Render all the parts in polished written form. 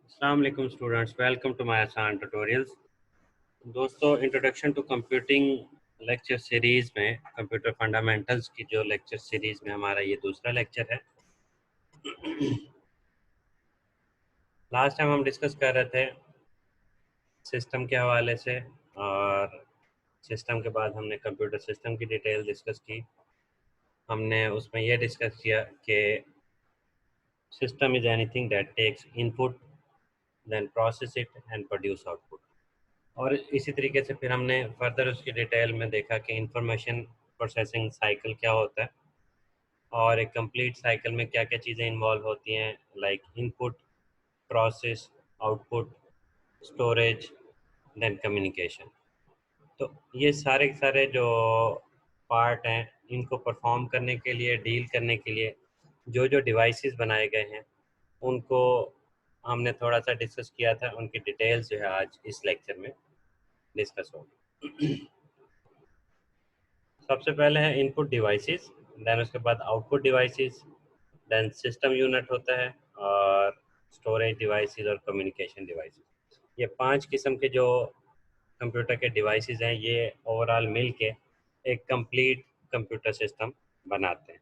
अस्सलाम वालेकुम students, welcome to my Aasan tutorials. दोस्तों, introduction to computing lecture series में कंप्यूटर फंडामेंटल्स की जो लेक्चर सीरीज़ में हमारा ये दूसरा लेक्चर है। लास्ट टाइम हम डिस्कस कर रहे थे सिस्टम के हवाले से, और सिस्टम के बाद हमने कंप्यूटर सिस्टम की डिटेल डिस्कस की। हमने उसमें यह डिस्कस किया कि system is anything that takes input then process it and produce output. और इसी तरीके से फिर हमने फर्दर उसकी डिटेल में देखा कि इंफॉर्मेशन प्रोसेसिंग साइकिल क्या होता है और एक कंप्लीट साइकिल में क्या क्या चीज़ें इन्वॉल्व होती हैं, like input, process, output, storage, then communication. तो ये सारे के सारे जो पार्ट हैं, इनको परफॉर्म करने के लिए, डील करने के लिए जो जो डिवाइसेस बनाए गए हैं, उनको हमने थोड़ा सा डिस्कस किया था। उनकी डिटेल्स जो है आज इस लेक्चर में डिस्कस होगी। सबसे पहले है इनपुट डिवाइसेस, देन उसके बाद output devices, then system unit होता है, और स्टोरेज डिवाइसेस और कम्युनिकेशन डिवाइसेस। ये 5 किस्म के जो कंप्यूटर के डिवाइसेस हैं, ये ओवरऑल मिल के एक कंप्लीट कंप्यूटर सिस्टम बनाते हैं।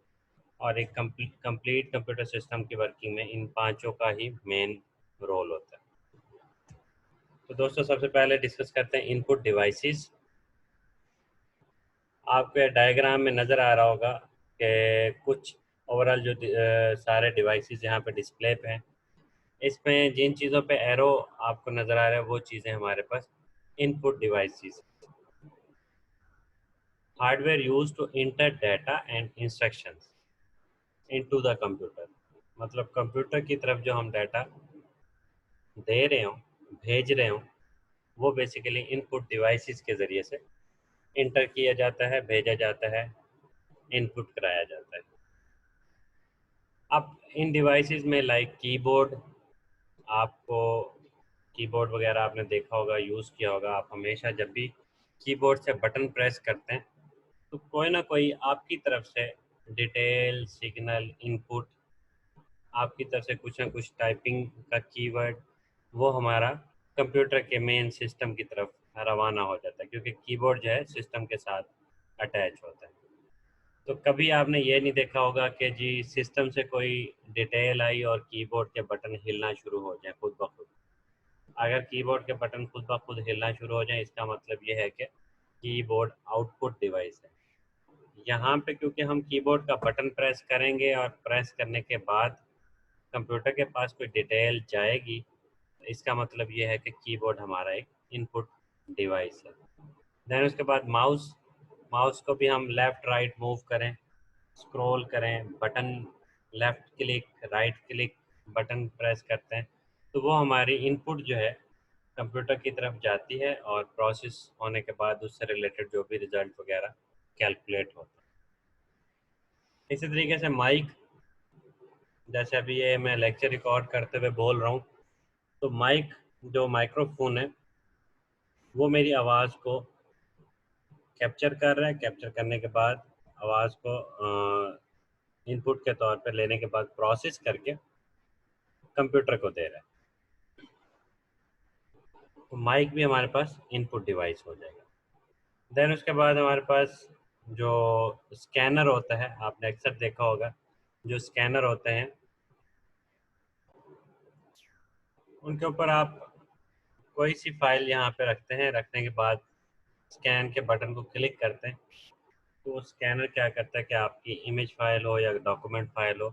और एक कंप्लीट कंप्यूटर सिस्टम की वर्किंग में इन पांचों का ही मेन रोल होता है। तो दोस्तों, सबसे पहले डिस्कस करते हैं इनपुट डिवाइसेस। आपको ये डायग्राम में नज़र आ रहा होगा कि कुछ ओवरऑल जो सारे डिवाइसेस यहाँ पे डिस्प्ले पे हैं, इसमें जिन चीज़ों पे एरो आपको नज़र आ रहा है वो चीज़ें हमारे पास input devices. Hardware used to enter data and instructions into the computer. मतलब कंप्यूटर की तरफ जो हम डाटा दे रहे हों, भेज रहे हों, वो बेसिकली इनपुट डिवाइसेस के ज़रिए से इंटर किया जाता है, भेजा जाता है, इनपुट कराया जाता है। अब इन डिवाइसेस में लाइक कीबोर्ड, आपको कीबोर्ड वगैरह आपने देखा होगा, यूज़ किया होगा। आप हमेशा जब भी कीबोर्ड से बटन प्रेस करते हैं तो कोई ना कोई आपकी तरफ से डिटेल, सिग्नल, इनपुट, आपकी तरफ से कुछ ना कुछ टाइपिंग का कीवर्ड, वो हमारा कंप्यूटर के मेन सिस्टम की तरफ रवाना हो जाता है, क्योंकि कीबोर्ड जो है सिस्टम के साथ अटैच होता है। तो कभी आपने ये नहीं देखा होगा कि जी सिस्टम से कोई डिटेल आई और कीबोर्ड के बटन हिलना शुरू हो जाए खुद ब खुद। अगर कीबोर्ड के बटन खुद ब खुद हिलना शुरू हो जाए, इसका मतलब ये है कि कीबोर्ड आउटपुट डिवाइस है। यहाँ पे क्योंकि हम कीबोर्ड का बटन प्रेस करेंगे और प्रेस करने के बाद कंप्यूटर के पास कोई डिटेल जाएगी, तो इसका मतलब ये है कि कीबोर्ड हमारा एक इनपुट डिवाइस है। देन उसके बाद माउस, माउस को भी हम लेफ़्ट राइट मूव करें, स्क्रॉल करें, button left click, right click, button press करते हैं, तो वो हमारी इनपुट जो है कंप्यूटर की तरफ जाती है, और प्रोसेस होने के बाद उससे रिलेटेड जो भी रिज़ल्ट वगैरह कैलकुलेट होता है। इसी तरीके से माइक, जैसे अभी ये मैं लेक्चर रिकॉर्ड करते हुए बोल रहा हूँ, तो माइक जो माइक्रोफोन है, वो मेरी आवाज़ को कैप्चर कर रहा है। कैप्चर करने के बाद आवाज़ को इनपुट के तौर पर लेने के बाद प्रोसेस करके कंप्यूटर को दे रहा है। तो माइक भी हमारे पास इनपुट डिवाइस हो जाएगा। देन उसके बाद हमारे पास जो स्कैनर होता है, आपने अक्सर देखा होगा, जो स्कैनर होते हैं उनके ऊपर आप कोई सी फाइल यहाँ पे रखते हैं, रखने के बाद स्कैन के बटन को क्लिक करते हैं, तो स्कैनर क्या करता है कि आपकी इमेज फाइल हो या डॉक्यूमेंट फाइल हो,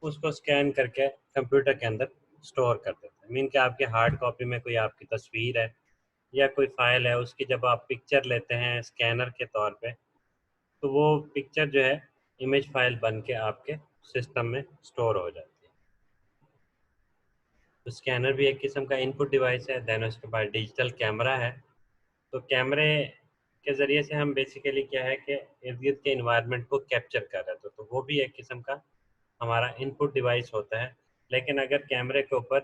उसको स्कैन करके कंप्यूटर के अंदर स्टोर कर देता है। मीन कि आपके हार्ड कॉपी में कोई आपकी तस्वीर है या कोई फाइल है, उसकी जब आप पिक्चर लेते हैं स्कैनर के तौर पे, तो वो पिक्चर जो है इमेज फाइल बन के आपके सिस्टम में स्टोर हो जाती है। तो स्कैनर भी एक किस्म का इनपुट डिवाइस है। देन उसके बाद डिजिटल कैमरा है। तो कैमरे के ज़रिए से हम बेसिकली क्या है कि इर्द गिर्द के इन्वायरमेंट को कैप्चर कर रहे थे, तो वो भी एक किस्म का हमारा इनपुट डिवाइस होता है। लेकिन अगर कैमरे के ऊपर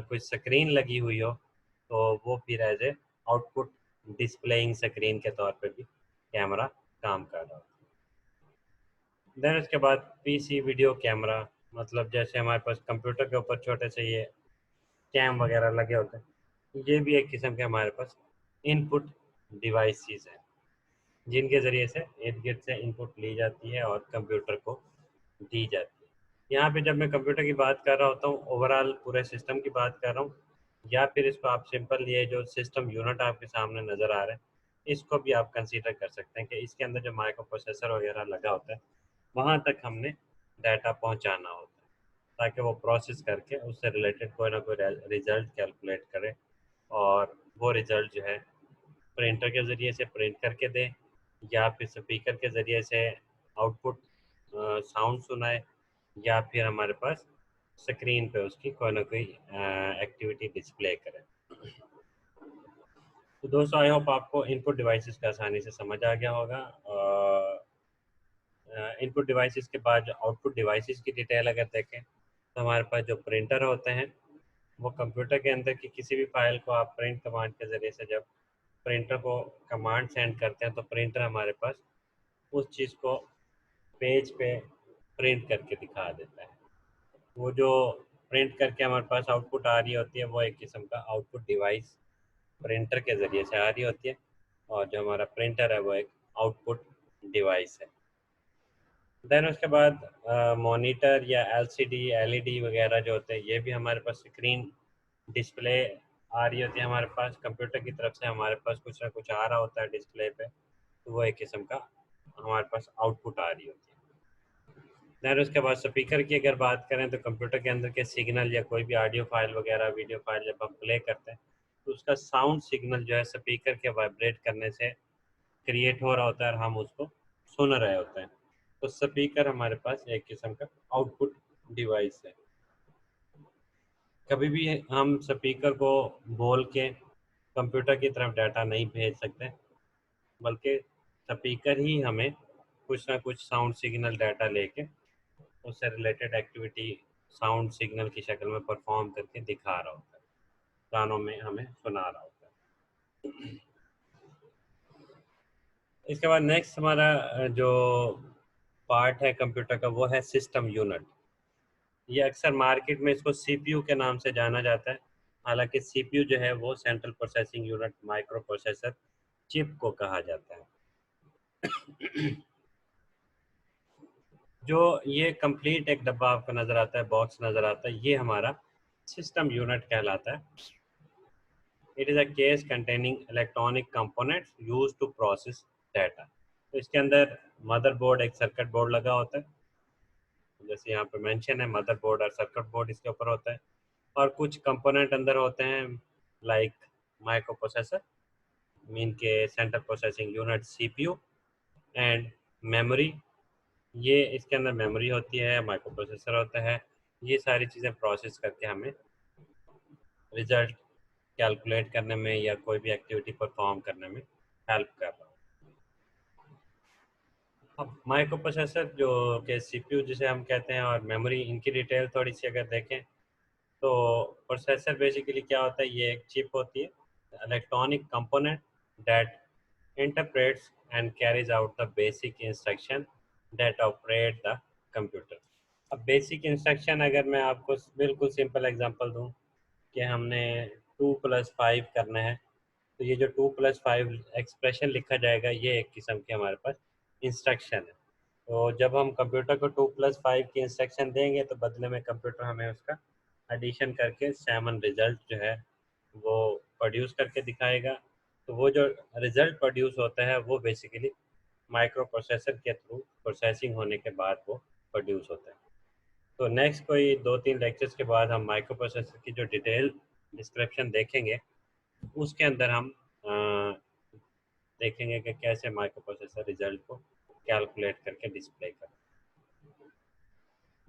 कोई स्क्रीन लगी हुई हो, तो वो फिर as a output displaying screen के तौर पे भी कैमरा काम कर रहा होता है। देन उसके बाद पीसी वीडियो कैमरा, मतलब जैसे हमारे पास कंप्यूटर के ऊपर छोटे से ये कैम वगैरह लगे होते हैं। ये भी एक किस्म के हमारे पास इनपुट डिवाइसेस हैं जिनके ज़रिए से इर्द गिर्द से इनपुट ली जाती है और कंप्यूटर को दी जाती है। यहाँ पे जब मैं कंप्यूटर की बात कर रहा होता हूँ, ओवरऑल पूरे सिस्टम की बात कर रहा हूँ, या फिर इसको आप सिंपल ये जो सिस्टम यूनिट आपके सामने नज़र आ रहा है, इसको भी आप कंसीडर कर सकते हैं कि इसके अंदर जो माइक्रो प्रोसेसर वगैरह लगा होता है, वहाँ तक हमने डाटा पहुँचाना होता है ताकि वो प्रोसेस करके उससे रिलेटेड कोई ना कोई रिज़ल्ट कैलकुलेट करे और वो रिज़ल्ट जो है प्रिंटर के ज़रिए से प्रिंट करके दें या फिर स्पीकर के ज़रिए से आउटपुट साउंड सुनाए या फिर हमारे पास स्क्रीन पे उसकी कोई ना कोई एक्टिविटी डिस्प्ले करे। तो दोस्तों आई होप आपको इनपुट डिवाइसेस का आसानी से समझ आ गया होगा। इनपुट डिवाइसेस के बाद जो आउटपुट डिवाइसेस की डिटेल अगर देखें तो हमारे पास जो प्रिंटर होते हैं वो कंप्यूटर के अंदर की किसी भी फाइल को आप प्रिंट कमांड के ज़रिए से जब प्रिंटर को कमांड सेंड करते हैं तो प्रिंटर हमारे पास उस चीज़ को पेज पे प्रिंट करके दिखा देता है। वो जो प्रिंट करके हमारे पास आउटपुट आ रही होती है वो एक किस्म का आउटपुट डिवाइस प्रिंटर के ज़रिए से आ रही होती है और जो हमारा प्रिंटर है वो एक आउटपुट डिवाइस है। देन उसके बाद मॉनिटर या एलसीडी एलईडी वगैरह जो होते हैं ये भी हमारे पास स्क्रीन डिस्प्ले आ रही होती है हमारे पास कंप्यूटर की तरफ से हमारे पास कुछ ना कुछ आ रहा होता है डिस्प्ले पे, तो वो एक किस्म का हमारे पास आउटपुट आ रही होती है। दैन उसके बाद स्पीकर की अगर बात करें तो कंप्यूटर के अंदर के सिग्नल या कोई भी ऑडियो फाइल वगैरह वीडियो फाइल जब हम प्ले करते हैं तो उसका साउंड सिग्नल जो है स्पीकर के वाइब्रेट करने से क्रिएट हो रहा होता है और हम उसको सुन रहे होते हैं। तो स्पीकर हमारे पास एक किस्म का आउटपुट डिवाइस है। कभी भी हम स्पीकर को बोल के कंप्यूटर की तरफ डाटा नहीं भेज सकते, बल्कि स्पीकर ही हमें कुछ ना कुछ साउंड सिग्नल डाटा लेके उससे रिलेटेड एक्टिविटी साउंड सिग्नल की शक्ल में परफॉर्म करके दिखा रहा होता है, कानों में हमें सुना रहा होता है। इसके बाद नेक्स्ट हमारा जो पार्ट है कंप्यूटर का वो है सिस्टम यूनिट। ये अक्सर मार्केट में इसको सीपीयू के नाम से जाना जाता है। हालांकि सीपीयू जो है वो central processing unit micro processor chip को कहा जाता है। जो ये कंप्लीट एक डब्बा आपको नज़र आता है, बॉक्स नज़र आता है, ये हमारा सिस्टम यूनिट कहलाता है। It is a case containing electronic components use to process data. तो इसके अंदर मदरबोर्ड एक सर्किट बोर्ड लगा होता है, जैसे यहाँ पे मेंशन है मदरबोर्ड और सर्किट बोर्ड इसके ऊपर होता है, और कुछ कंपोनेंट अंदर होते हैं लाइक माइक्रो प्रोसेसर मीन के central processing unit CPU and memory. ये इसके अंदर मेमोरी होती है, माइक्रो प्रोसेसर होता है। ये सारी चीज़ें प्रोसेस करके हमें रिजल्ट कैलकुलेट करने में या कोई भी एक्टिविटी परफॉर्म करने में हेल्प कर रहा हूँ। अब माइक्रो प्रोसेसर जो कि सीपीयू जिसे हम कहते हैं और मेमोरी, इनकी डिटेल थोड़ी सी अगर देखें तो प्रोसेसर बेसिकली क्या होता है, ये एक चिप होती है, electronic component that interprets and carries out the basic instruction that operate the computer। अब बेसिक इंस्ट्रक्शन अगर मैं आपको बिल्कुल सिंपल एग्जांपल दूं कि हमने 2+5 करना है, तो ये जो 2+5 एक्सप्रेशन लिखा जाएगा ये एक किस्म की हमारे पास इंस्ट्रक्शन है। तो जब हम कंप्यूटर को 2+5 की इंस्ट्रक्शन देंगे तो बदले में कंप्यूटर हमें उसका एडिशन करके 7 रिजल्ट जो है वो प्रोड्यूस करके दिखाएगा। तो वो जो रिज़ल्ट प्रोड्यूस होता है वो बेसिकली माइक्रो प्रोसेसर के थ्रू प्रोसेसिंग होने के बाद वो प्रोड्यूस होता है। तो नेक्स्ट कोई 2-3 लेक्चर्स के बाद हम माइक्रो प्रोसेसर की जो डिटेल डिस्क्रिप्शन देखेंगे उसके अंदर हम देखेंगे कि कैसे माइक्रो प्रोसेसर रिज़ल्ट को कैलकुलेट करके डिस्प्ले करें।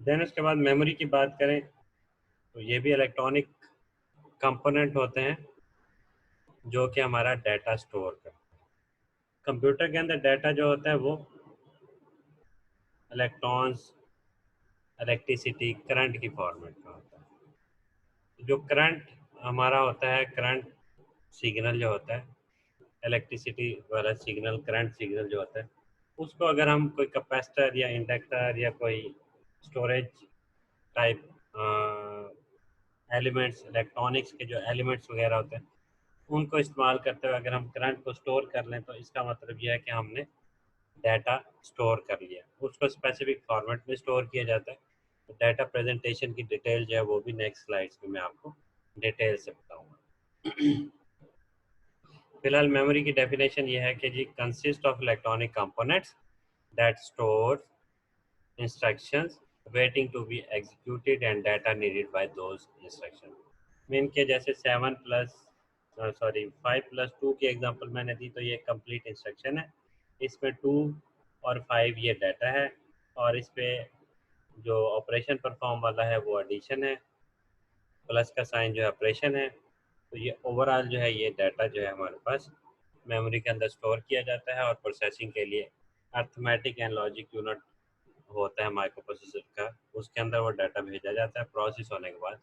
देन उसके बाद मेमोरी की बात करें तो ये भी इलेक्ट्रॉनिक कंपोनेंट होते हैं जो कि हमारा डाटा स्टोर करते हैं। कंप्यूटर के अंदर डाटा जो होता है वो इलेक्ट्रॉन्स, इलेक्ट्रिसिटी, करंट की फॉर्मेट में होता है। जो करंट हमारा होता है, करंट सिग्नल जो होता है, इलेक्ट्रिसिटी वाला सिग्नल, करंट सिग्नल जो होता है, उसको अगर हम कोई कैपेसिटर या इंडक्टर या कोई स्टोरेज टाइप एलिमेंट्स, इलेक्ट्रॉनिक्स के जो एलिमेंट्स वगैरह होते हैं उनको इस्तेमाल करते हुए अगर हम करंट को स्टोर कर लें तो इसका मतलब यह है कि हमने डाटा स्टोर कर लिया। उसको स्पेसिफिक फॉर्मेट में स्टोर किया जाता है। तो डाटा प्रेजेंटेशन की डिटेल जो है वो भी नेक्स्ट स्लाइड्स में मैं आपको डिटेल से बताऊंगा। फिलहाल मेमोरी की डेफिनेशन ये है कि जी consist of electronic components that store instructions waiting to be executed and data needed by those instructions। Mean के जैसे 5+2 की एग्जांपल मैंने दी, तो ये कंप्लीट इंस्ट्रक्शन है। इसमें 2 और 5 ये डाटा है, और इस पे जो ऑपरेशन परफॉर्म वाला है वो एडिशन है, प्लस का साइन जो है ऑपरेशन है। तो ये ओवरऑल जो है ये डाटा जो है हमारे पास मेमोरी के अंदर स्टोर किया जाता है, और प्रोसेसिंग के लिए अर्थमेटिक एंड लॉजिक यूनिट होता है माइक्रो प्रोसेसर का, उसके अंदर वो डाटा भेजा जाता है। प्रोसेस होने के बाद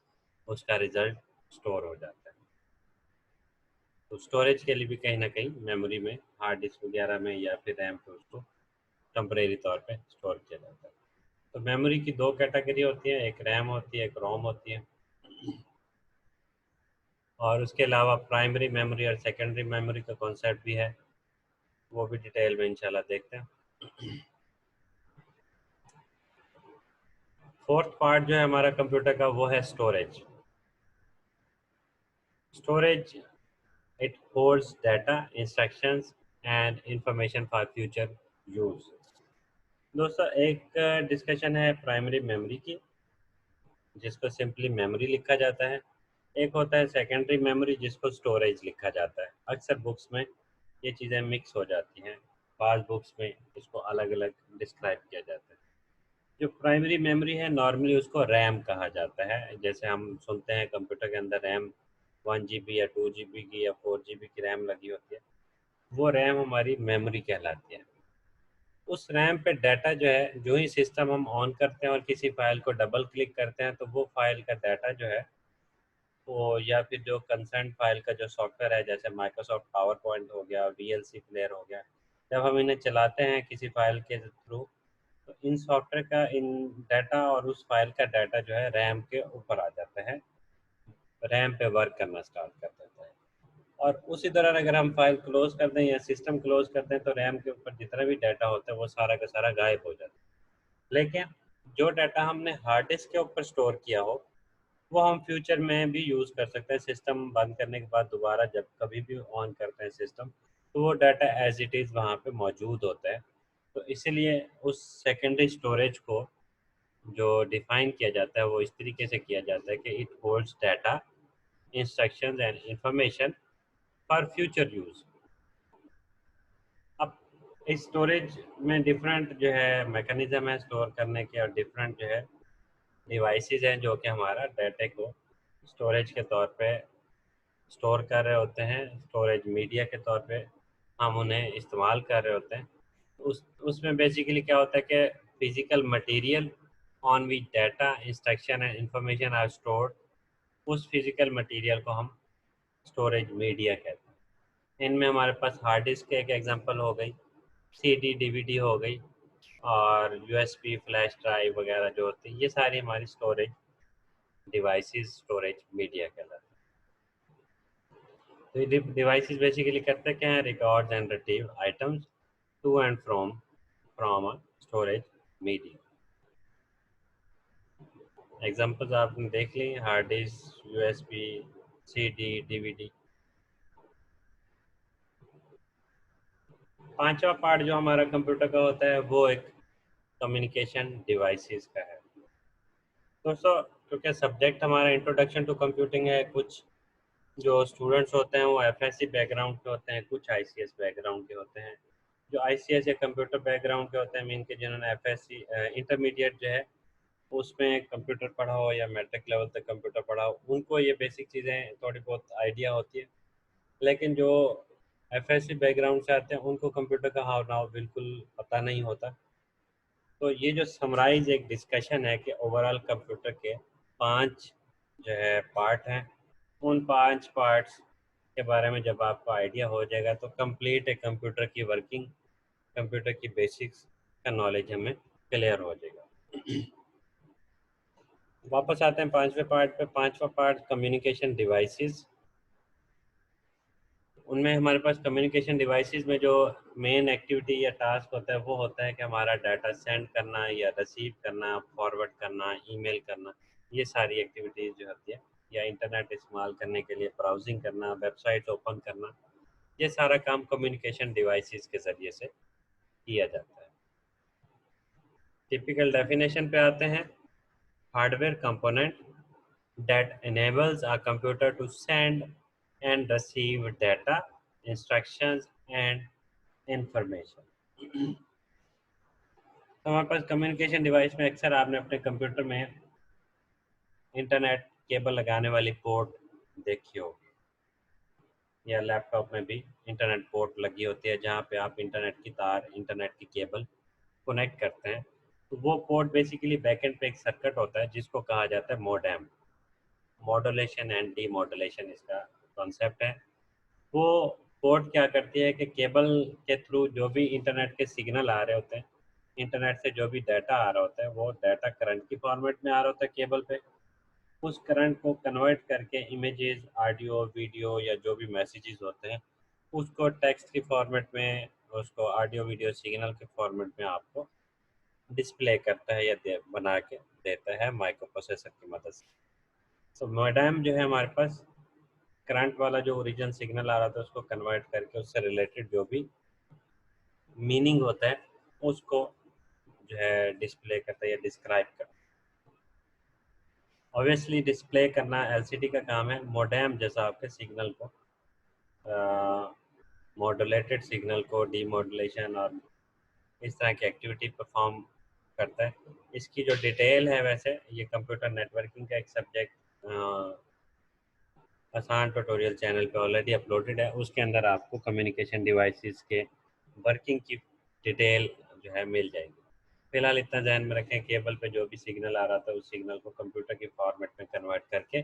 उसका रिजल्ट स्टोर हो जाता है। तो स्टोरेज के लिए भी कहीं ना कहीं मेमोरी में, हार्ड डिस्क वगैरह में या फिर रैम पे उसको टेम्परेरी तौर पे स्टोर किया जाता है। तो मेमोरी की दो कैटेगरी होती है, एक रैम होती है, एक रोम होती है। और उसके अलावा प्राइमरी मेमोरी और सेकेंडरी मेमोरी का कॉन्सेप्ट भी है, वो भी डिटेल में इंशाल्लाह देखते हैं। फोर्थ पार्ट जो है हमारा कंप्यूटर का वो है storage. Storage, it holds data, instructions and information for future use। दोस्तों एक डिस्कशन है प्राइमरी मेमोरी की, जिसको सिंपली मेमोरी लिखा जाता है। एक होता है सेकेंडरी मेमोरी, जिसको स्टोरेज लिखा जाता है। अक्सर बुक्स में ये चीज़ें मिक्स हो जाती हैं, बाज़ बुक्स में इसको अलग अलग डिस्क्राइब किया जाता है। जो प्राइमरी मेमोरी है नॉर्मली उसको रैम कहा जाता है। जैसे हम सुनते हैं कंप्यूटर के अंदर रैम 1 GB या 2 GB की या 4 GB की रैम लगी होती है, वो रैम हमारी मेमोरी कहलाती है। उस रैम पे डाटा जो है, जो ही सिस्टम हम ऑन करते हैं और किसी फाइल को डबल क्लिक करते हैं, तो वो फाइल का डाटा जो है वो, या फिर जो कंसर्न फाइल का जो सॉफ्टवेयर है, जैसे माइक्रोसॉफ्ट पावर पॉइंट हो गया, VLC प्लेयर हो गया, जब हम इन्हें चलाते हैं किसी फाइल के थ्रू, तो इन सॉफ्टवेयर का इन डाटा और उस फाइल का डाटा जो है रैम के ऊपर आ जाता है, रैम पे वर्क करना स्टार्ट कर देता है। और उसी दौरान अगर हम फाइल क्लोज कर दें या सिस्टम क्लोज कर दें, तो रैम के ऊपर जितना भी डाटा होता है वो सारा का सारा गायब हो जाता है। लेकिन जो डाटा हमने हार्ड डिस्क के ऊपर स्टोर किया हो, वो हम फ्यूचर में भी यूज़ कर सकते हैं। सिस्टम बंद करने के बाद दोबारा जब कभी भी ऑन करते हैं सिस्टम, तो वो डाटा एज इट इज़ वहाँ पे मौजूद होता है। तो इसीलिए उस सेकेंडरी स्टोरेज को जो डिफाइन किया जाता है वो इस तरीके से किया जाता है कि it holds data, instructions and information for future use. अब इस स्टोरेज में डिफरेंट जो है मैकेनिज्म है स्टोर करने के, और डिफरेंट जो है डिवाइसेस हैं जो कि हमारा डाटा को स्टोरेज के तौर पे स्टोर कर रहे होते हैं, स्टोरेज मीडिया के तौर पे हम उन्हें इस्तेमाल कर रहे होते हैं। उसमें बेसिकली क्या होता है कि physical material on which data, instruction and information are stored, उस फिजिकल मटेरियल को हम स्टोरेज मीडिया कहते हैं। इनमें हमारे पास हार्ड डिस्क एक एग्जांपल हो गई, CD DVD हो गई, और USB फ्लैश ड्राइव वगैरह जो होती है, ये सारी हमारी स्टोरेज डिवाइसेस, स्टोरेज मीडिया कहलाते हैं। तो ये डिवाइसेस बेसिकली करते क्या हैं, records and retrieve items to and from a storage media. Examples आपने देख ली, hard disk, USB, CD DVD। पांचवा पार्ट जो हमारा कंप्यूटर का होता है वो एक कम्युनिकेशन डिवाइसेस का है। दोस्तों क्योंकि सब्जेक्ट हमारा इंट्रोडक्शन टू कंप्यूटिंग है, कुछ जो स्टूडेंट्स होते हैं वो FSC बैकग्राउंड के होते हैं, कुछ ICS बैकग्राउंड के होते हैं। जो ICS या कंप्यूटर बैकग्राउंड के होते हैं, मीन के जिन्होंने FSC इंटरमीडिएट जो है उसमें कंप्यूटर पढ़ा हो या मैट्रिक लेवल तक कंप्यूटर पढ़ा हो, उनको ये बेसिक चीज़ें थोड़ी बहुत आइडिया होती है। लेकिन जो FSC बैकग्राउंड से आते हैं उनको कंप्यूटर का हाव नाव बिल्कुल पता नहीं होता। तो ये जो समराइज एक डिस्कशन है कि ओवरऑल कंप्यूटर के 5 जो है पार्ट हैं, उन 5 पार्ट्स के बारे में जब आपको आइडिया हो जाएगा तो कंप्लीट एक कंप्यूटर की वर्किंग, कंप्यूटर की बेसिक्स का नॉलेज हमें क्लियर हो जाएगा। वापस आते हैं पांचवें पार्ट पे। पांचवा पार्ट कम्युनिकेशन डिवाइसेस। उनमें हमारे पास कम्युनिकेशन डिवाइसेस में जो मेन एक्टिविटी या टास्क होता है वो होता है कि हमारा डाटा सेंड करना या रिसीव करना, फॉरवर्ड करना, ईमेल करना, ये सारी एक्टिविटीज़ जो होती है, या इंटरनेट इस्तेमाल करने के लिए ब्राउजिंग करना, वेबसाइट ओपन करना, ये सारा काम कम्युनिकेशन डिवाइसेस के ज़रिए से किया जाता है। टिपिकल डेफिनेशन पे आते हैं। Hardware component that enables a computer to send and receive data, instructions and information। तो हमारे पास कम्युनिकेशन डिवाइस में अक्सर आपने अपने कंप्यूटर में इंटरनेट केबल लगाने वाली पोर्ट देखी होगी, या लैपटॉप में भी इंटरनेट पोर्ट लगी होती है जहाँ पे आप इंटरनेट की तार, इंटरनेट की केबल कनेक्ट करते हैं। तो वो पोर्ट बेसिकली बैकएंड पे एक सर्किट होता है जिसको कहा जाता है मोडेम। मॉड्यूलेशन एंड डीमॉड्यूलेशन इसका कॉन्सेप्ट है। वो पोर्ट क्या करती है कि केबल के थ्रू जो भी इंटरनेट के सिग्नल आ रहे होते हैं, इंटरनेट से जो भी डाटा आ रहा होता है, वो डाटा करंट की फॉर्मेट में आ रहा होता है केबल पे। उस करंट को कन्वर्ट करके इमेजेस, ऑडियो, वीडियो या जो भी मैसेजेस होते हैं उसको टेक्स्ट की फॉर्मेट में, उसको ऑडियो वीडियो सिग्नल के फॉर्मेट में आपको डिस्प्ले करता है या बना के देता है माइक्रो प्रोसेसर की मदद से। तो मोडेम जो है हमारे पास करंट वाला जो ओरिजिन सिग्नल आ रहा था उसको कन्वर्ट करके उससे रिलेटेड जो भी मीनिंग होता है उसको जो है डिस्प्ले करता है या डिस्क्राइब करता है। ऑब्वियसली डिस्प्ले करना एलसीडी का काम है। मोडेम जैसा आपके सिग्नल को, मॉड्यूलेटेड सिग्नल को डीमॉड्यूलेशन और इस तरह की एक्टिविटी परफॉर्म करता है। इसकी जो डिटेल है, वैसे ये कंप्यूटर नेटवर्किंग का एक सब्जेक्ट आसान ट्यूटोरियल चैनल पे ऑलरेडी अपलोडेड है, उसके अंदर आपको कम्युनिकेशन डिवाइसेस के वर्किंग की डिटेल जो है मिल जाएगी। फिलहाल इतना ध्यान में रखें, केबल पे जो भी सिग्नल आ रहा था उस सिग्नल को कंप्यूटर की फॉर्मेट में कन्वर्ट करके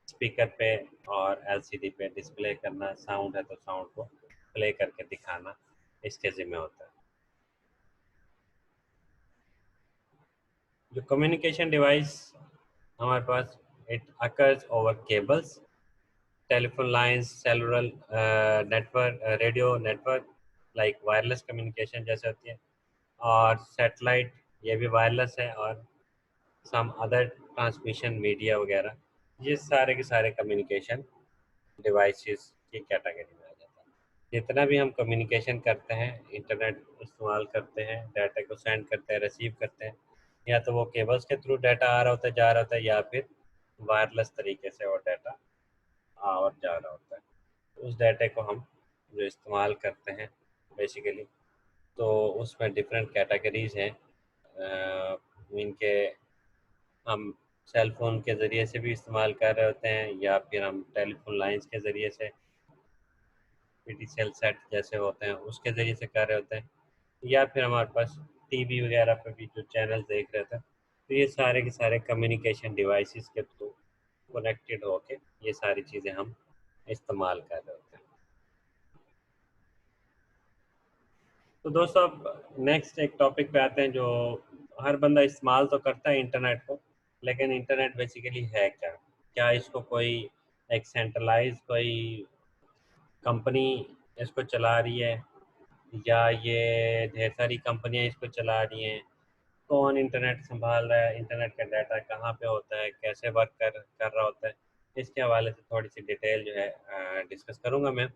स्पीकर पे और एलसीडी पे डिस्प्ले करना, साउंड है तो साउंड को प्ले करके दिखाना इसके ज़िम्मे होता है। जो कम्युनिकेशन डिवाइस हमारे पास, it occurs over cables, telephone lines, cellular network, radio network like wireless communication जैसे होती है, और सैटेलाइट, ये भी वायरलेस है, और सम अदर ट्रांसमिशन मीडिया वगैरह, ये सारे के सारे कम्युनिकेशन डिवाइसेस की कैटेगरी में आ जाता है। जितना भी हम कम्युनिकेशन करते हैं, इंटरनेट इस्तेमाल करते हैं, डाटा को सेंड करते हैं, रिसीव करते हैं, या तो वो केबल्स के थ्रू डाटा आ रहा होता है, जा रहा होता है, या फिर वायरलेस तरीके से वो डाटा आ और जा रहा होता है। उस डाटा को हम जो इस्तेमाल करते हैं बेसिकली, तो उसमें डिफरेंट कैटेगरीज हैं। इनके हम सेल फ़ोन के ज़रिए से भी इस्तेमाल कर रहे होते हैं, या फिर हम टेलीफोन लाइंस के ज़रिए से, पीटी सेल सेट जैसे होते हैं उसके ज़रिए से कर रहे होते हैं, या फिर हमारे पास टीवी वगैरह पे भी जो चैनल देख रहे थे। तो ये सारे के सारे कम्युनिकेशन डिवाइसेस के थ्रू कनेक्टेड होके ये सारी चीज़ें हम इस्तेमाल कर रहे होते हैं। तो दोस्तों अब नेक्स्ट एक टॉपिक पे आते हैं जो हर बंदा इस्तेमाल तो करता है इंटरनेट को, लेकिन इंटरनेट बेसिकली है क्या? क्या इसको कोई एक सेंट्रलाइज कोई कंपनी इसको चला रही है, या ये ढेर सारी कंपनियां इसको चला रही हैं? कौन इंटरनेट संभाल रहा है, इंटरनेट का डाटा कहाँ पे होता है, कैसे वर्क कर रहा होता है, इसके हवाले से थोड़ी सी डिटेल जो है डिस्कस करूँगा मैं।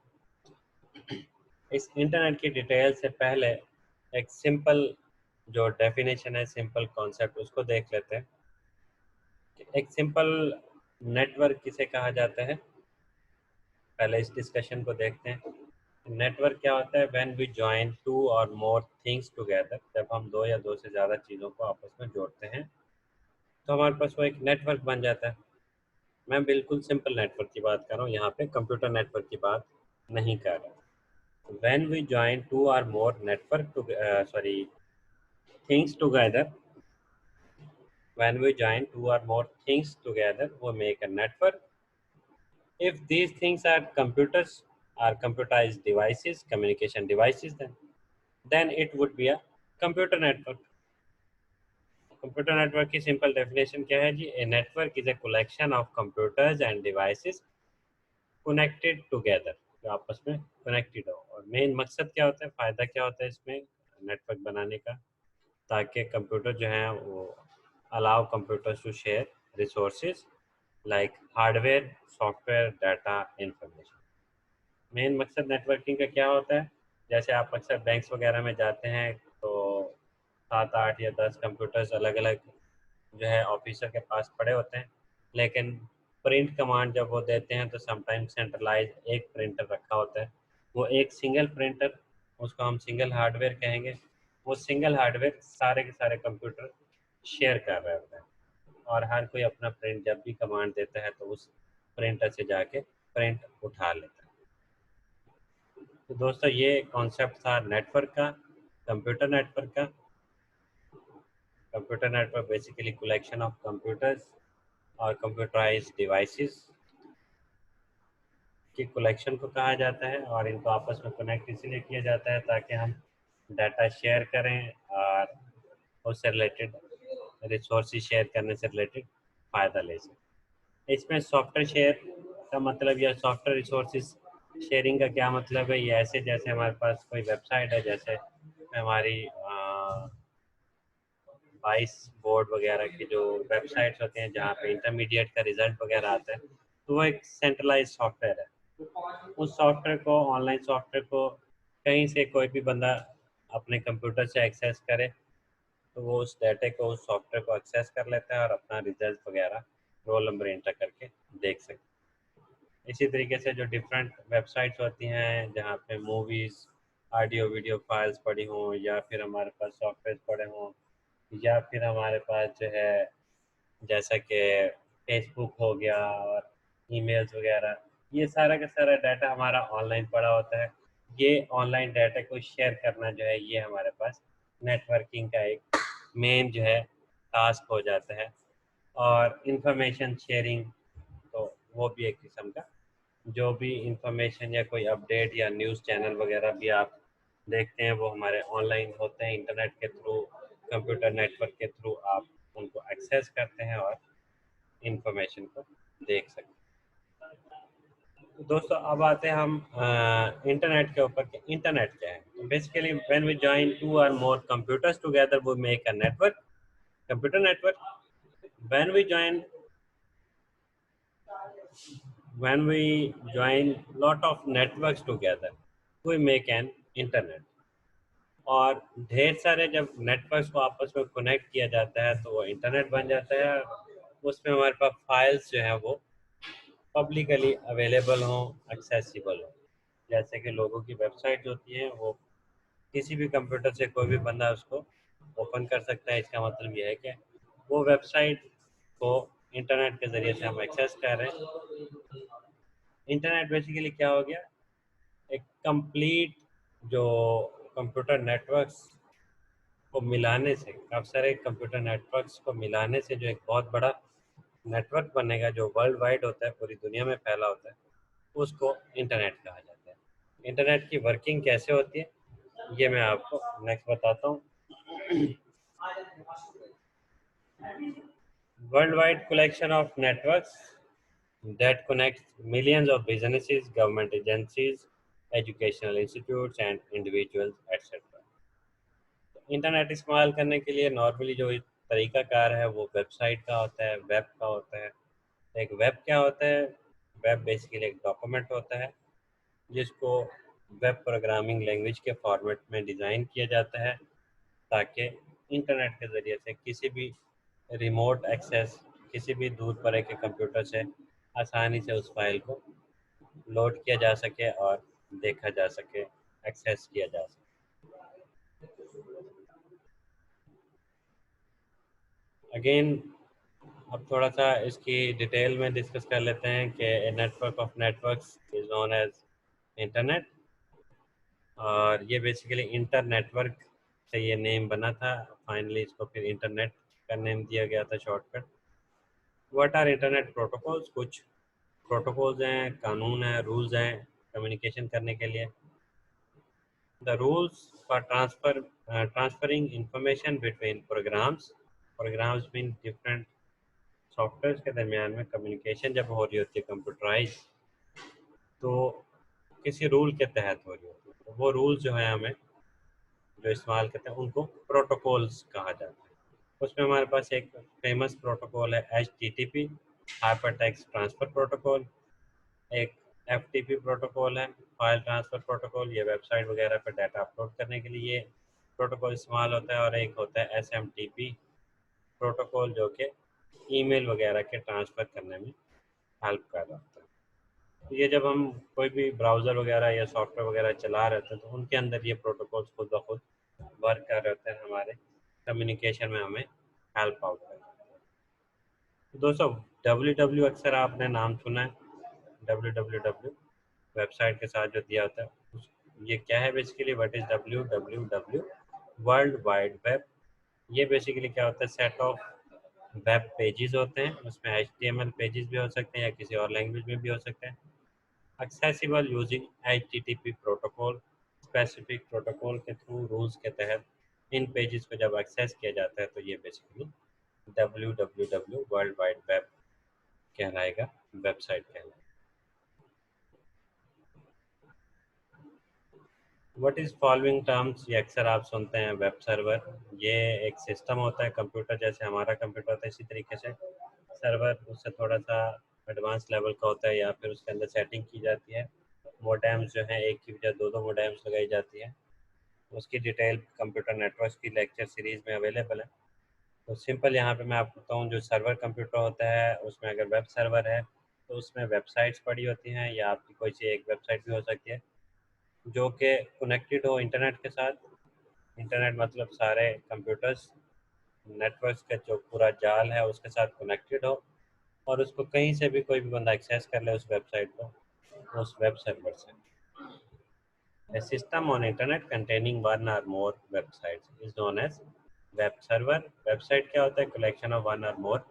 इस इंटरनेट की डिटेल से पहले एक सिंपल जो डेफिनेशन है, सिंपल कॉन्सेप्ट, उसको देख लेते हैं। एक सिंपल नेटवर्क किसे कहा जाता है, पहले इस डिस्कशन को देखते हैं। नेटवर्क क्या होता है? व्हेन वी जॉइन टू और मोर थिंग्स टुगेदर, जब हम दो या दो से ज़्यादा चीज़ों को आपस में जोड़ते हैं तो हमारे पास वो एक नेटवर्क बन जाता है। मैं बिल्कुल सिंपल नेटवर्क की बात कर रहा हूँ, यहाँ पे कंप्यूटर नेटवर्क की बात नहीं कर रहा। व्हेन वी जॉइन टू और more network to sorry things together, when we join two or more things together, we make a network. If these things are computers or computerized devices, communication devices, then it would be a computer network. Computer network की simple definition क्या है जी? A network is a collection of computers and devices connected together, जो आपस में connected हो। और main मकसद क्या होता है, फ़ायदा क्या होता है इसमें नेटवर्क बनाने का? ताकि कंप्यूटर जो हैं वो allow computers to share resources like hardware, software, data, information. Main मकसद नेटवर्किंग का क्या होता है? जैसे आप अक्सर बैंक्स वगैरह में जाते हैं तो 7, 8 या 10 कंप्यूटर्स अलग अलग जो है ऑफिसर के पास पड़े होते हैं, लेकिन प्रिंट कमांड जब वो देते हैं तो समटाइम सेंट्रलाइज एक प्रिंटर रखा होता है। वो एक सिंगल प्रिंटर, उसको हम सिंगल हार्डवेयर कहेंगे। वो सिंगल हार्डवेयर सारे के सारे कंप्यूटर शेयर कर रहे होते हैं, और हर कोई अपना प्रिंट जब भी कमांड देता है तो उस प्रिंटर से जाके प्रिंट उठा लेता है। तो दोस्तों ये कॉन्सेप्ट था नेटवर्क का, कंप्यूटर नेटवर्क का। Computer network basically collection of computers और कंप्यूटराइज्ड डिवाइसेस की कलेक्शन को कहा जाता है, और इनको आपस में कनेक्ट इसलिए किया जाता है ताकि हम डाटा शेयर करें और उससे रिलेटेड रिसोर्सेज शेयर करने से रिलेटेड फ़ायदा ले सकें। इसमें सॉफ्टवेयर शेयर का मतलब या सॉफ्टवेयर रिसोर्सेज शेयरिंग का क्या मतलब है? ये ऐसे जैसे हमारे पास कोई वेबसाइट है, जैसे हमारी 22 बोर्ड वगैरह की जो वेबसाइट्स होते हैं जहाँ पे इंटरमीडिएट का रिजल्ट वगैरह आता है, तो वो एक सेंट्रलाइज सॉफ्टवेयर है। उस सॉफ्टवेयर को, ऑनलाइन सॉफ्टवेयर को कहीं से कोई भी बंदा अपने कंप्यूटर से एक्सेस करे तो वो उस डाटे को, उस सॉफ्टवेयर को एक्सेस कर लेता है और अपना रिजल्ट वगैरह रोल नंबर एंटर करके देख सकते हैं। इसी तरीके से जो डिफरेंट वेबसाइट्स होती हैं जहाँ पे मूवीज़, ऑडियो वीडियो फाइल्स पड़ी हों, या फिर हमारे पास सॉफ्टवेयर पड़े हों, या फिर हमारे पास जो है जैसा कि फेसबुक हो गया और ईमेल्स वगैरह, ये सारा का सारा डाटा हमारा ऑनलाइन पड़ा होता है। ये ऑनलाइन डाटा को शेयर करना जो है ये हमारे पास नेटवर्किंग का एक मेन जो है टास्क हो जाता है। और इंफॉर्मेशन शेयरिंग तो वो भी एक किस्म का, जो भी इंफॉर्मेशन या कोई अपडेट या न्यूज़ चैनल वगैरह भी आप देखते हैं वो हमारे ऑनलाइन होते हैं, इंटरनेट के थ्रू, कंप्यूटर नेटवर्क के थ्रू आप उनको एक्सेस करते हैं और इंफॉर्मेशन को देख सकते हैं। तो दोस्तों अब आते हैं हम इंटरनेट के ऊपर कि इंटरनेट क्या है। Basically when we join two और more computers together we make a network, computer network. When we join when we join lot of networks together we make an internet। और ढेर सारे जब नेटवर्क्स को आपस में कनेक्ट किया जाता है तो वो इंटरनेट बन जाता है। उसमें हमारे पास फाइल्स जो हैं वो पब्लिकली अवेलेबल हों, एक्सेसिबल हो। जैसे कि लोगों की वेबसाइट होती हैं, वो किसी भी कंप्यूटर से कोई भी बंदा उसको ओपन कर सकता है। इसका मतलब ये है कि वो वेबसाइट को इंटरनेट के ज़रिए से हम एक्सेस कर रहे हैं। इंटरनेट बेसिकली क्या हो गया? एक कंप्लीट जो कंप्यूटर नेटवर्क्स को मिलाने से, काफ़ी सारे कंप्यूटर नेटवर्क्स को मिलाने से जो एक बहुत बड़ा नेटवर्क बनेगा जो वर्ल्ड वाइड होता है, पूरी दुनिया में फैला होता है, उसको इंटरनेट कहा जाता है। इंटरनेट की वर्किंग कैसे होती है ये मैं आपको नेक्स्ट बताता हूँ। World wide collection of networks that connects millions of businesses, government agencies, educational institutes and individuals, etc. Internet इस्तेमाल करने के लिए नॉर्मली जो तरीकाकार है वो वेबसाइट का होता है, वेब का होता है। एक वेब क्या होता है? वेब बेसिकली एक डॉक्यूमेंट होता है जिसको वेब प्रोग्रामिंग लैंग्वेज के फॉर्मेट में डिज़ाइन किया जाता है ताकि इंटरनेट के ज़रिए से किसी भी रिमोट एक्सेस, किसी भी दूर परे के कंप्यूटर से आसानी से उस फाइल को लोड किया जा सके और देखा जा सके, एक्सेस किया जा सके। अगेन अब थोड़ा सा इसकी डिटेल में डिस्कस कर लेते हैं कि network of networks is known as internet. और ये बेसिकली इंटर नेटवर्क से ये नेम बना था, फाइनली इसको फिर इंटरनेट का नेम दिया गया था shortcut. What are internet protocols? कुछ प्रोटोकॉल्स हैं, कानून हैं, रूल्स हैं कम्युनिकेशन करने के लिए। The rules for transferring information between programs programs mean different software के दरमियान में कम्युनिकेशन जब हो रही होती है कंप्यूटराइज, तो किसी रूल के तहत हो रही होती है, तो वो रूल जो है हमें जो इस्तेमाल करते हैं उनको प्रोटोकॉल्स कहा जाता है। उसमें हमारे पास एक फेमस प्रोटोकॉल है HTTP, hyper text transfer protocol. एक FTP प्रोटोकॉल है, फाइल ट्रांसफ़र प्रोटोकॉल। ये वेबसाइट वगैरह पर डाटा अपलोड करने के लिए ये प्रोटोकॉल इस्तेमाल होता है। और एक होता है SMTP प्रोटोकॉल, जो कि ईमेल वगैरह के ट्रांसफ़र करने में हेल्प कर रहा होता है। तो ये जब हम कोई भी ब्राउज़र वगैरह या सॉफ्टवेयर वगैरह चला रहे होते हैं, तो उनके अंदर ये प्रोटोकॉल्स खुद ब खुद वर्क कर रहे होते हैं, हमारे कम्युनिकेशन में हमें हेल्प आउट कर रहे हैं। तो दोस्तों, WW अक्सर आपने नाम सुना है, WWW वेबसाइट के साथ जो दिया होता है ये क्या है basically, what is WWW? World wide web. ये बेसिकली क्या होता है, सेट ऑफ वेब पेजेस होते हैं। उसमें HTML पेजेस भी हो सकते हैं या किसी और लैंग्वेज में भी हो सकते हैं। Accessible using HTTP protocol, specific protocol के थ्रू रूल्स के तहत इन पेजेस को जब एक्सेस किया जाता है, तो ये basically WWW world wide web कहलाएगा, वेबसाइट कहलाएगा। व्हाट इज़ फॉलोइंग टर्म्स, ये अक्सर आप सुनते हैं। वेब सर्वर, ये एक सिस्टम होता है कंप्यूटर, जैसे हमारा कंप्यूटर होता है इसी तरीके से सर्वर उससे थोड़ा सा एडवांस लेवल का होता है, या फिर उसके अंदर सेटिंग की जाती है। मोडेम्स जो हैं, एक की बजाय दो दो मोडेम्स लगाई जाती है। उसकी डिटेल कंप्यूटर नेटवर्क की लेक्चर सीरीज़ में अवेलेबल है। तो सिंपल यहाँ पे मैं आपको बताऊँ, जो सर्वर कंप्यूटर होता है उसमें अगर वेब सर्वर है तो उसमें वेबसाइट्स पड़ी होती हैं, या आपकी कोई सी एक वेबसाइट भी हो सकती है जो कि कनेक्टेड हो इंटरनेट के साथ। इंटरनेट मतलब सारे कंप्यूटर्स, नेटवर्क्स का जो पूरा जाल है उसके साथ कनेक्टेड हो, और उसको कहीं से भी कोई भी बंदा एक्सेस कर ले उस वेबसाइट को, उस वेब सर्वर से। A system on internet containing one or more websites is known as web server. Website क्या होता है, collection of one or more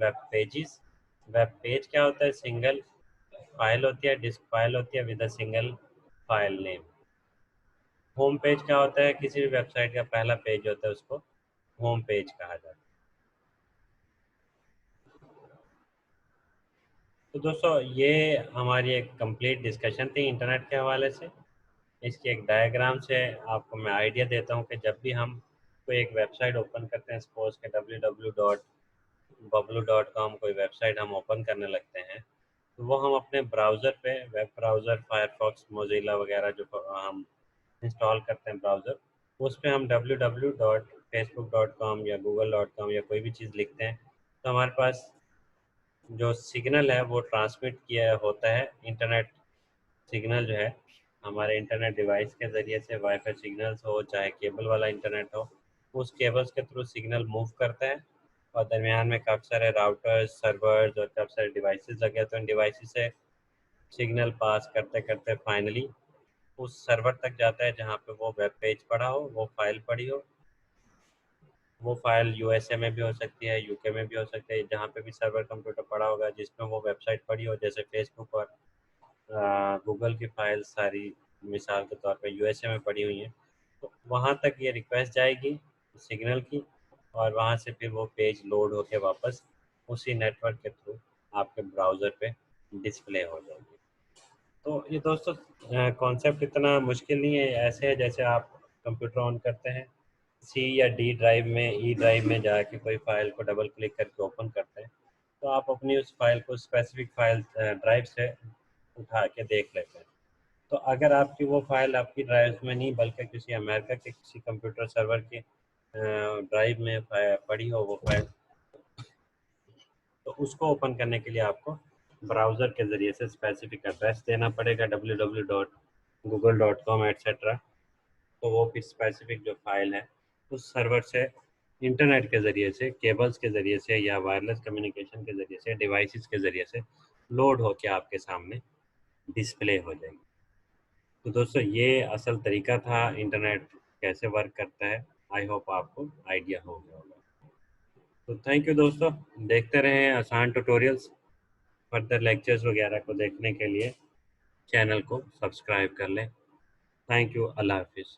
web pages. Web page क्या होता है, सिंगल फाइल होती है, डिस्क फाइल होती है with a single file name. Home page क्या होता है, किसी भी वेबसाइट का पहला पेज होता है, उसको होम पेज कहा जाता है। तो दोस्तों, ये हमारी एक कंप्लीट डिस्कशन थी इंटरनेट के हवाले से। इसकी एक डायग्राम से आपको मैं आइडिया देता हूँ कि जब भी हम कोई एक वेबसाइट ओपन करते हैं, सपोज के www.bablu.com कोई वेबसाइट हम ओपन करने लगते हैं, तो वो हम अपने ब्राउज़र पे, वेब ब्राउज़र, फायरफॉक्स, मोज़िला वगैरह जो हम इंस्टॉल करते हैं ब्राउज़र, उस पे हम www.facebook.com या google.com या कोई भी चीज़ लिखते हैं, तो हमारे पास जो सिग्नल है वो ट्रांसमिट किया होता है। इंटरनेट सिग्नल जो है हमारे इंटरनेट डिवाइस के ज़रिए से, वाईफाई सिग्नल्स हो चाहे केबल वाला इंटरनेट हो, उस केबल्स के थ्रू सिग्नल मूव करता है। और दरमियान में काफ़ी सारे राउटर्स, सर्वर्स और काफ़ी सारे डिवाइसेस लगे होते हैं। उन डिवाइसेस से सिग्नल पास करते करते फाइनली उस सर्वर तक जाता है जहाँ पे वो वेब पेज पड़ा हो, वो फाइल पड़ी हो। वो फाइल USA में भी हो सकती है, UK में भी हो सकती है, जहाँ पे भी सर्वर कंप्यूटर पड़ा होगा जिसमें वो वेबसाइट पड़ी हो, जैसे फेसबुक और गूगल की फाइल सारी मिसाल के तौर पे USA में पड़ी हुई हैं। तो वहाँ तक ये रिक्वेस्ट जाएगी सिग्नल की, और वहाँ से फिर वो पेज लोड होके वापस उसी नेटवर्क के थ्रू आपके ब्राउज़र पे डिस्प्ले हो जाएगी। तो ये दोस्तों, कॉन्सेप्ट इतना मुश्किल नहीं है। ऐसे है जैसे आप कंप्यूटर ऑन करते हैं, ई ड्राइव में जाके कोई फाइल को डबल क्लिक करके ओपन करते हैं, तो आप अपनी उस फाइल को स्पेसिफिक फाइल ड्राइव से उठा के देख लेते हैं। तो अगर आपकी वो फाइल आपकी ड्राइव में नहीं बल्कि किसी अमेरिका के किसी कंप्यूटर सर्वर के ड्राइव में पड़ी हो वो फाइल, तो उसको ओपन करने के लिए आपको ब्राउज़र के ज़रिए से स्पेसिफिक एड्रेस देना पड़ेगा, www.google.com एट्सेट्रा। तो वो फिर स्पेसिफिक जो फाइल है उस सर्वर से इंटरनेट के ज़रिए से, केबल्स के ज़रिए से या वायरलेस कम्युनिकेशन के ज़रिए से, डिवाइसेस के ज़रिए से लोड होके आपके सामने डिस्प्ले हो जाएगी। तो दोस्तों, ये असल तरीका था इंटरनेट कैसे वर्क करता है। आई होप आपको आइडिया हो गया होगा। तो थैंक यू दोस्तों, देखते रहें आसान ट्यूटोरियल्स। फर्दर लेक्चर्स वगैरह को देखने के लिए चैनल को सब्सक्राइब कर लें। Thank you. अल्लाह हाफिज़।